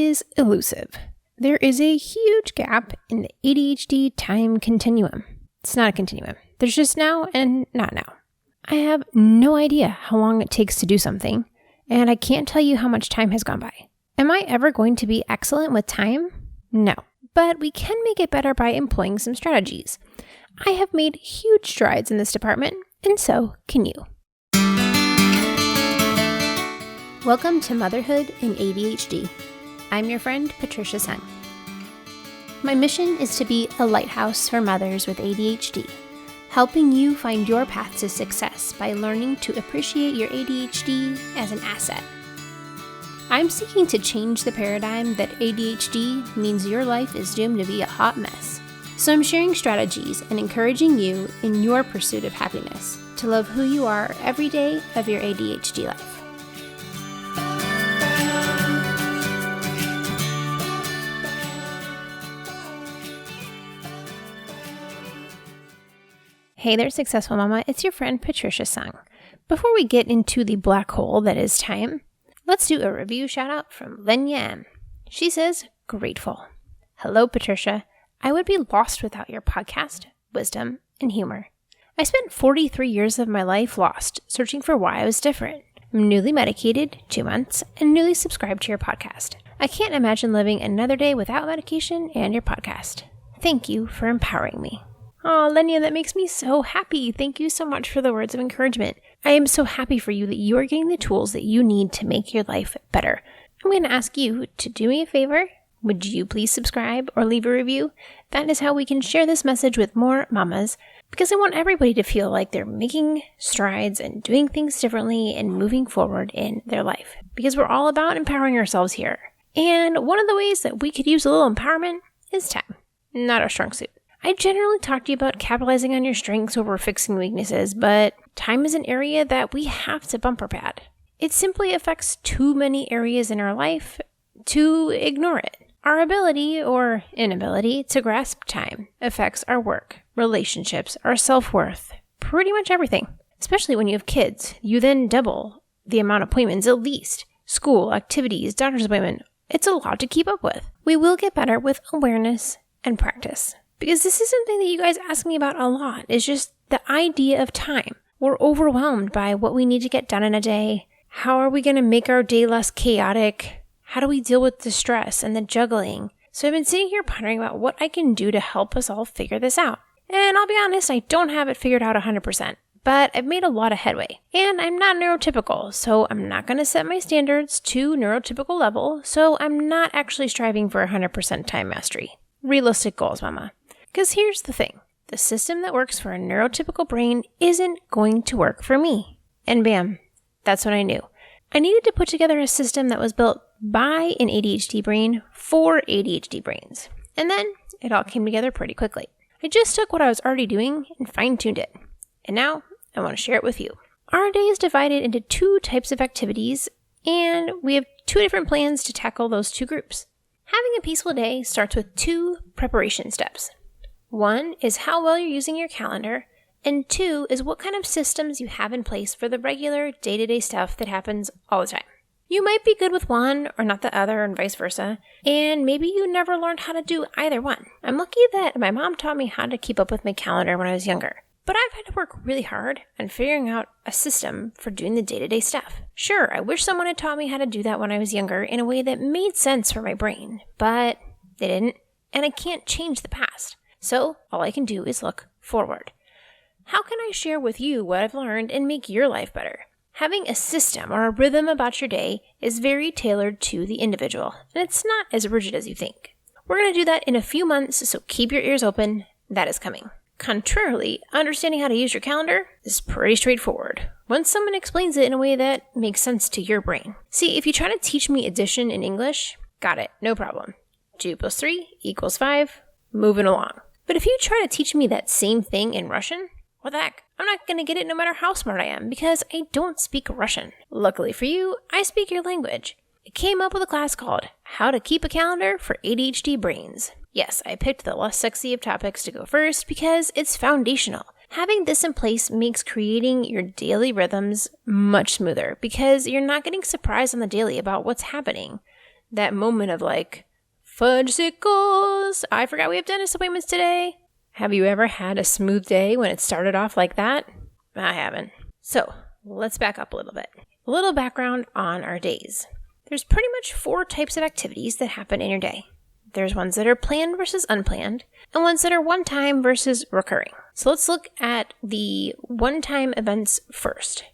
is elusive. There is a huge gap in the ADHD time continuum. It's not a continuum. There's just now and not now. I have no idea how long it takes to do something, and I can't tell you how much time has gone by. Am I ever going to be excellent with time? No. But we can make it better by employing some strategies. I have made huge strides in this department, and so can you. Welcome to Motherhood and ADHD. I'm your friend, Patricia Sun. My mission is to be a lighthouse for mothers with ADHD, helping you find your path to success by learning to appreciate your ADHD as an asset. I'm seeking to change the paradigm that ADHD means your life is doomed to be a hot mess. So I'm sharing strategies and encouraging you in your pursuit of happiness to love who you are every day of your ADHD life. Hey there, Successful Mama. It's your friend, Patricia Sun. Before we get into the black hole that is time, let's do a review shout out from Lenya M. She says, grateful. Hello, Patricia. I would be lost without your podcast, wisdom, and humor. I spent 43 years of my life lost, searching for why I was different. I'm newly medicated, 2 months, and newly subscribed to your podcast. I can't imagine living another day without medication and your podcast. Thank you for empowering me. Oh, Lenya, that makes me so happy. Thank you so much for the words of encouragement. I am so happy for you that you are getting the tools that you need to make your life better. I'm going to ask you to do me a favor. Would you please subscribe or leave a review? That is how we can share this message with more mamas, because I want everybody to feel like they're making strides and doing things differently and moving forward in their life, because we're all about empowering ourselves here. And one of the ways that we could use a little empowerment is time, not our strong suit. I generally talk to you about capitalizing on your strengths over fixing weaknesses, but time is an area that we have to bumper pad. It simply affects too many areas in our life to ignore it. Our ability or inability to grasp time affects our work, relationships, our self-worth, pretty much everything. Especially when you have kids, you then double the amount of appointments at least. School, activities, doctor's appointment. It's a lot to keep up with. We will get better with awareness and practice. Because this is something that you guys ask me about a lot, is just the idea of time. We're overwhelmed by what we need to get done in a day. How are we going to make our day less chaotic? How do we deal with the stress and the juggling? So I've been sitting here pondering about what I can do to help us all figure this out. And I'll be honest, I don't have it figured out 100%, but I've made a lot of headway. And I'm not neurotypical, so I'm not going to set my standards to neurotypical level, so I'm not actually striving for 100% time mastery. Realistic goals, mama. Because here's the thing, the system that works for a neurotypical brain isn't going to work for me. And bam, that's what I knew. I needed to put together a system that was built by an ADHD brain for ADHD brains. And then it all came together pretty quickly. I just took what I was already doing and fine-tuned it. And now I want to share it with you. Our day is divided into 2 types of activities, and we have 2 different plans to tackle those 2 groups. Having a peaceful day starts with 2 preparation steps. 1 is how well you're using your calendar, and 2 is what kind of systems you have in place for the regular day-to-day stuff that happens all the time. You might be good with one or not the other and vice versa, and maybe you never learned how to do either one. I'm lucky that my mom taught me how to keep up with my calendar when I was younger, but I've had to work really hard on figuring out a system for doing the day-to-day stuff. Sure, I wish someone had taught me how to do that when I was younger in a way that made sense for my brain, but they didn't, and I can't change the past. So all I can do is look forward. How can I share with you what I've learned and make your life better? Having a system or a rhythm about your day is very tailored to the individual, and it's not as rigid as you think. We're going to do that in a few months, so keep your ears open. That is coming. Contrarily, understanding how to use your calendar is pretty straightforward once someone explains it in a way that makes sense to your brain. See, if you try to teach me addition in English, got it, no problem. 2 + 3 = 5, moving along. But if you try to teach me that same thing in Russian, what the heck? I'm not going to get it no matter how smart I am, because I don't speak Russian. Luckily for you, I speak your language. I came up with a class called How to Keep a Calendar for ADHD Brains. Yes, I picked the less sexy of topics to go first because it's foundational. Having this in place makes creating your daily rhythms much smoother because you're not getting surprised on the daily about what's happening. That moment of like, fudgesicles, I forgot we have dentist appointments today. Have you ever had a smooth day when it started off like that? I haven't. So let's back up a little bit. A little background on our days. There's pretty much 4 types of activities that happen in your day. There's ones that are planned versus unplanned, and ones that are one-time versus recurring. So let's look at the one-time events first.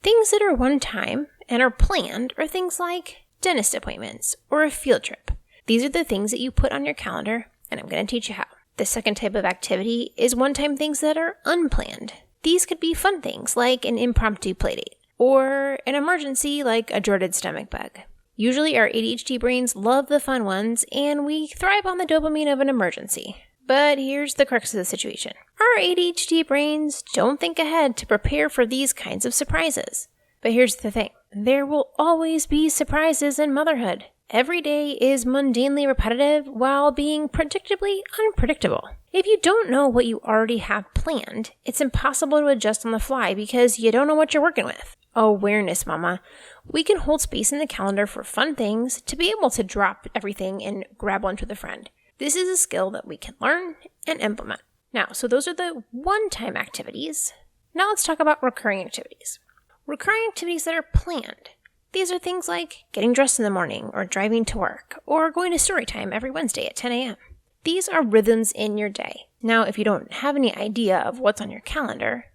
Things that are one-time and are planned are things like dentist appointments or a field trip. These are the things that you put on your calendar, and I'm going to teach you how. The second type of activity is one-time things that are unplanned. These could be fun things like an impromptu playdate or an emergency like a dreaded stomach bug. Usually our ADHD brains love the fun ones, and we thrive on the dopamine of an emergency. But here's the crux of the situation. Our ADHD brains don't think ahead to prepare for these kinds of surprises. But here's the thing. There will always be surprises in motherhood. Every day is mundanely repetitive while being predictably unpredictable. If you don't know what you already have planned, it's impossible to adjust on the fly because you don't know what you're working with. Awareness, mama. We can hold space in the calendar for fun things to be able to drop everything and grab lunch with a friend. This is a skill that we can learn and implement. Now, so those are the one-time activities. Now let's talk about recurring activities. Recurring activities that are planned. These are things like getting dressed in the morning or driving to work or going to story time every Wednesday at 10 a.m. These are rhythms in your day. Now, if you don't have any idea of what's on your calendar,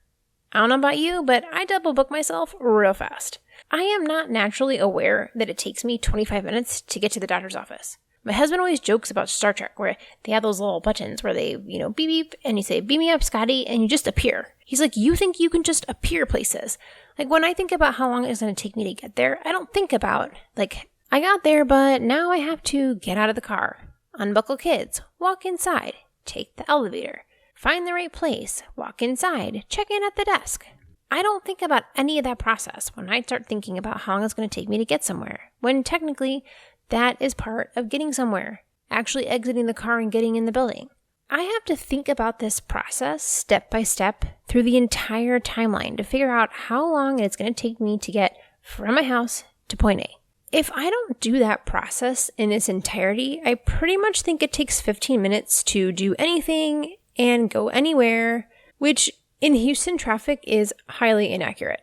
I don't know about you, but I double book myself real fast. I am not naturally aware that it takes me 25 minutes to get to the doctor's office. My husband always jokes about Star Trek where they have those little buttons where they, beep beep, and you say, beam me up, Scotty, and you just appear. He's like, you think you can just appear places? Like when I think about how long it's going to take me to get there, I don't think about, like, I got there, but now I have to get out of the car, unbuckle kids, walk inside, take the elevator, find the right place, walk inside, check in at the desk. I don't think about any of that process when I start thinking about how long it's going to take me to get somewhere, when technically that is part of getting somewhere, actually exiting the car and getting in the building. I have to think about this process step by step through the entire timeline to figure out how long it's going to take me to get from my house to point A. If I don't do that process in its entirety, I pretty much think it takes 15 minutes to do anything and go anywhere, which in Houston traffic is highly inaccurate.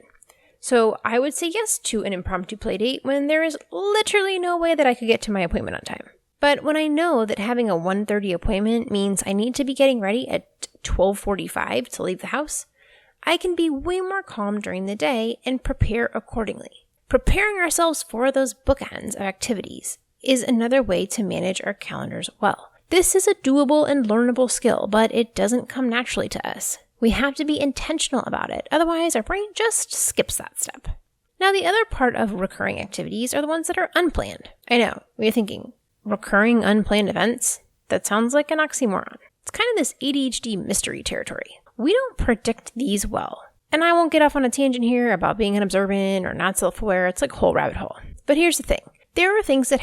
So I would say yes to an impromptu playdate when there is literally no way that I could get to my appointment on time. But when I know that having a 1:30 appointment means I need to be getting ready at 12:45 to leave the house, I can be way more calm during the day and prepare accordingly. Preparing ourselves for those bookends of activities is another way to manage our calendars well. This is a doable and learnable skill, but it doesn't come naturally to us. We have to be intentional about it, otherwise our brain just skips that step. Now the other part of recurring activities are the ones that are unplanned. I know, you're thinking, recurring unplanned events? That sounds like an oxymoron. It's kind of this ADHD mystery territory. We don't predict these well. And I won't get off on a tangent here about being unobservant or not self-aware. It's like a whole rabbit hole. But here's the thing. There are things that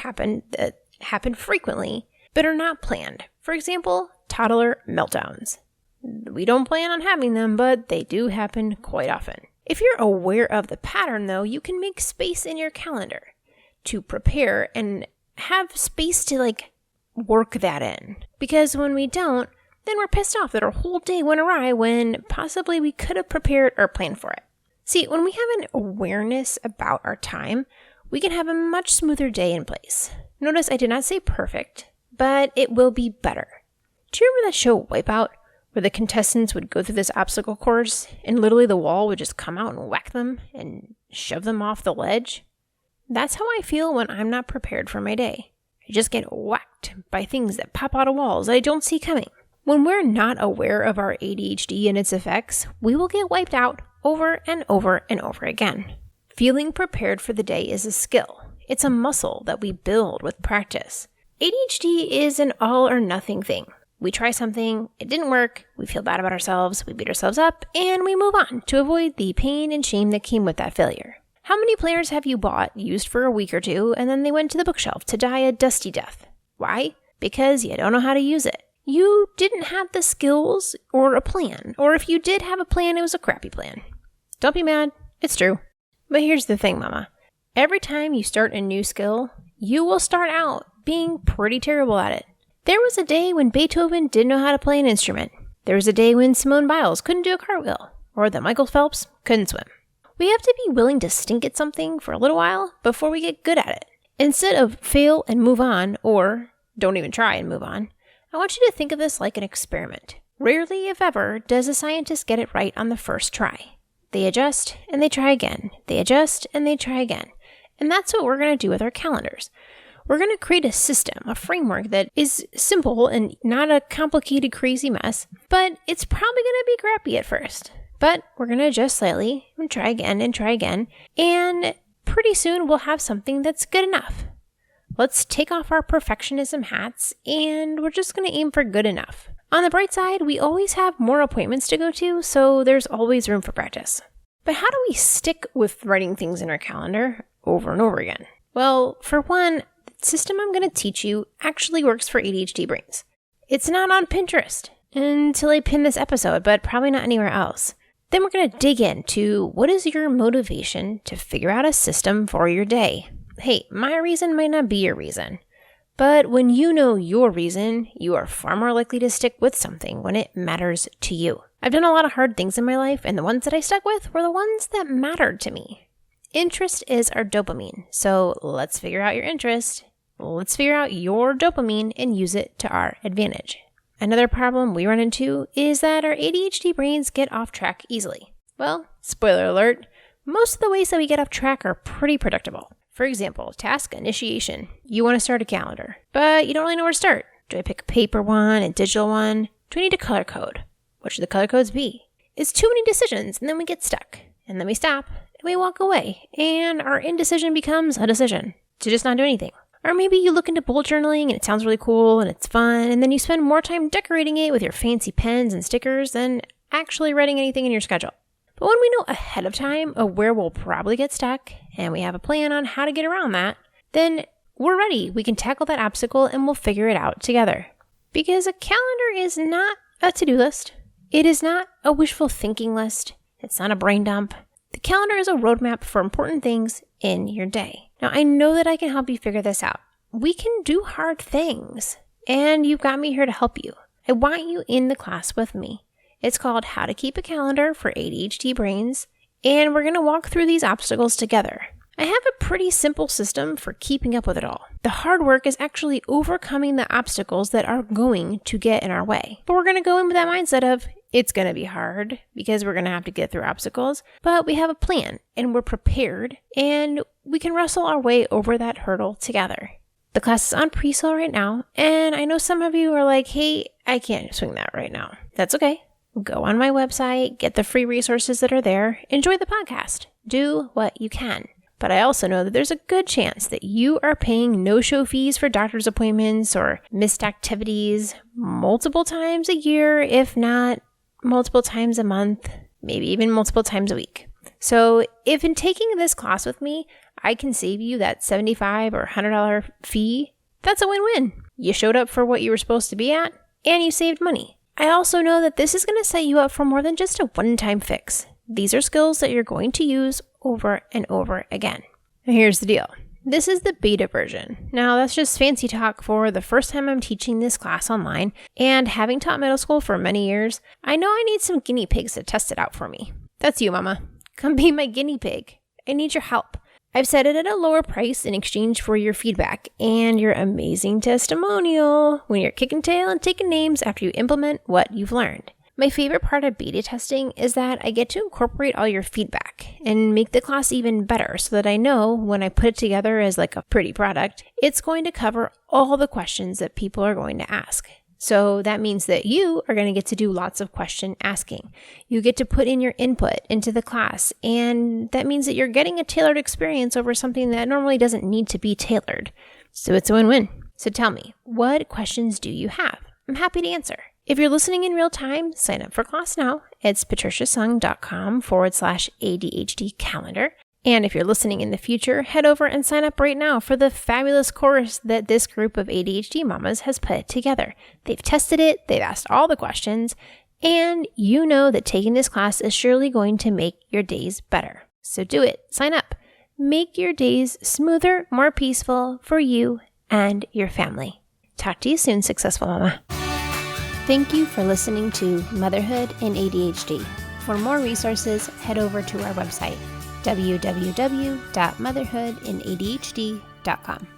happen frequently, but are not planned. For example, toddler meltdowns. We don't plan on having them, but they do happen quite often. If you're aware of the pattern, though, you can make space in your calendar to prepare and have space to, work that in. Because when we don't, then we're pissed off that our whole day went awry when possibly we could have prepared or planned for it. See, when we have an awareness about our time, we can have a much smoother day in place. Notice I did not say perfect, but it will be better. Do you remember that show Wipeout, where the contestants would go through this obstacle course and literally the wall would just come out and whack them and shove them off the ledge? That's how I feel when I'm not prepared for my day. I just get whacked by things that pop out of walls I don't see coming. When we're not aware of our ADHD and its effects, we will get wiped out over and over and over again. Feeling prepared for the day is a skill. It's a muscle that we build with practice. ADHD is an all or nothing thing. We try something, it didn't work, we feel bad about ourselves, we beat ourselves up, and we move on to avoid the pain and shame that came with that failure. How many planners have you bought, used for a week or two, and then they went to the bookshelf to die a dusty death? Why? Because you don't know how to use it. You didn't have the skills or a plan, or if you did have a plan, it was a crappy plan. Don't be mad, it's true. But here's the thing, mama. Every time you start a new skill, you will start out being pretty terrible at it. There was a day when Beethoven didn't know how to play an instrument. There was a day when Simone Biles couldn't do a cartwheel, or that Michael Phelps couldn't swim. We have to be willing to stink at something for a little while before we get good at it. Instead of fail and move on, or don't even try and move on, I want you to think of this like an experiment. Rarely, if ever, does a scientist get it right on the first try. They adjust and they try again. They adjust and they try again. And that's what we're going to do with our calendars. We're going to create a system, a framework that is simple and not a complicated, crazy mess, but it's probably going to be crappy at first. But we're going to adjust slightly and try again, and pretty soon we'll have something that's good enough. Let's take off our perfectionism hats, and we're just going to aim for good enough. On the bright side, we always have more appointments to go to, so there's always room for practice. But how do we stick with writing things in our calendar over and over again? Well, for one, the system I'm going to teach you actually works for ADHD brains. It's not on Pinterest until I pin this episode, but probably not anywhere else. Then we're going to dig into what is your motivation to figure out a system for your day. Hey, my reason might not be your reason, but when you know your reason, you are far more likely to stick with something when it matters to you. I've done a lot of hard things in my life, and the ones that I stuck with were the ones that mattered to me. Interest is our dopamine, so let's figure out your interest. Let's figure out your dopamine and use it to our advantage. Another problem we run into is that our ADHD brains get off track easily. Well, spoiler alert, most of the ways that we get off track are pretty predictable. For example, task initiation. You want to start a calendar, but you don't really know where to start. Do I pick a paper one, a digital one? Do I need a color code? What should the color codes be? It's too many decisions, and then we get stuck. And then we stop, and we walk away, and our indecision becomes a decision to just not do anything. Or maybe you look into bullet journaling and it sounds really cool and it's fun, and then you spend more time decorating it with your fancy pens and stickers than actually writing anything in your schedule. But when we know ahead of time of where we'll probably get stuck, and we have a plan on how to get around that, then we're ready. We can tackle that obstacle and we'll figure it out together. Because a calendar is not a to-do list. It is not a wishful thinking list. It's not a brain dump. The calendar is a roadmap for important things in your day. Now, I know that I can help you figure this out. We can do hard things, and you've got me here to help you. I want you in the class with me. It's called How to Keep a Calendar for ADHD Brains, and we're going to walk through these obstacles together. I have a pretty simple system for keeping up with it all. The hard work is actually overcoming the obstacles that are going to get in our way. But we're going to go in with that mindset of, it's going to be hard because we're going to have to get through obstacles, but we have a plan and we're prepared and we can wrestle our way over that hurdle together. The class is on pre-sale right now, and I know some of you are like, hey, I can't swing that right now. That's okay. Go on my website, get the free resources that are there, enjoy the podcast, do what you can. But I also know that there's a good chance that you are paying no-show fees for doctor's appointments or missed activities multiple times a year, if not multiple times a month, maybe even multiple times a week. So if in taking this class with me, I can save you that $75 or $100 fee, that's a win-win. You showed up for what you were supposed to be at, and you saved money. I also know that this is going to set you up for more than just a one-time fix. These are skills that you're going to use over and over again. Now here's the deal. This is the beta version. Now that's just fancy talk for the first time I'm teaching this class online, and having taught middle school for many years, I know I need some guinea pigs to test it out for me. That's you, Mama. Come be my guinea pig. I need your help. I've set it at a lower price in exchange for your feedback and your amazing testimonial when you're kicking tail and taking names after you implement what you've learned. My favorite part of beta testing is that I get to incorporate all your feedback and make the class even better so that I know when I put it together as like a pretty product, it's going to cover all the questions that people are going to ask. So that means that you are going to get to do lots of question asking. You get to put in your input into the class, and that means that you're getting a tailored experience over something that normally doesn't need to be tailored. So it's a win-win. So tell me, what questions do you have? I'm happy to answer. If you're listening in real time, sign up for class now. It's patriciasung.com/ADHD calendar. And if you're listening in the future, head over and sign up right now for the fabulous course that this group of ADHD mamas has put together. They've tested it, they've asked all the questions, and you know that taking this class is surely going to make your days better. So do it. Sign up. make your days smoother, more peaceful for you and your family. Talk to you soon, Successful Mama. Thank you for listening to Motherhood and ADHD. For more resources, head over to our website, www.motherhoodandadhd.com.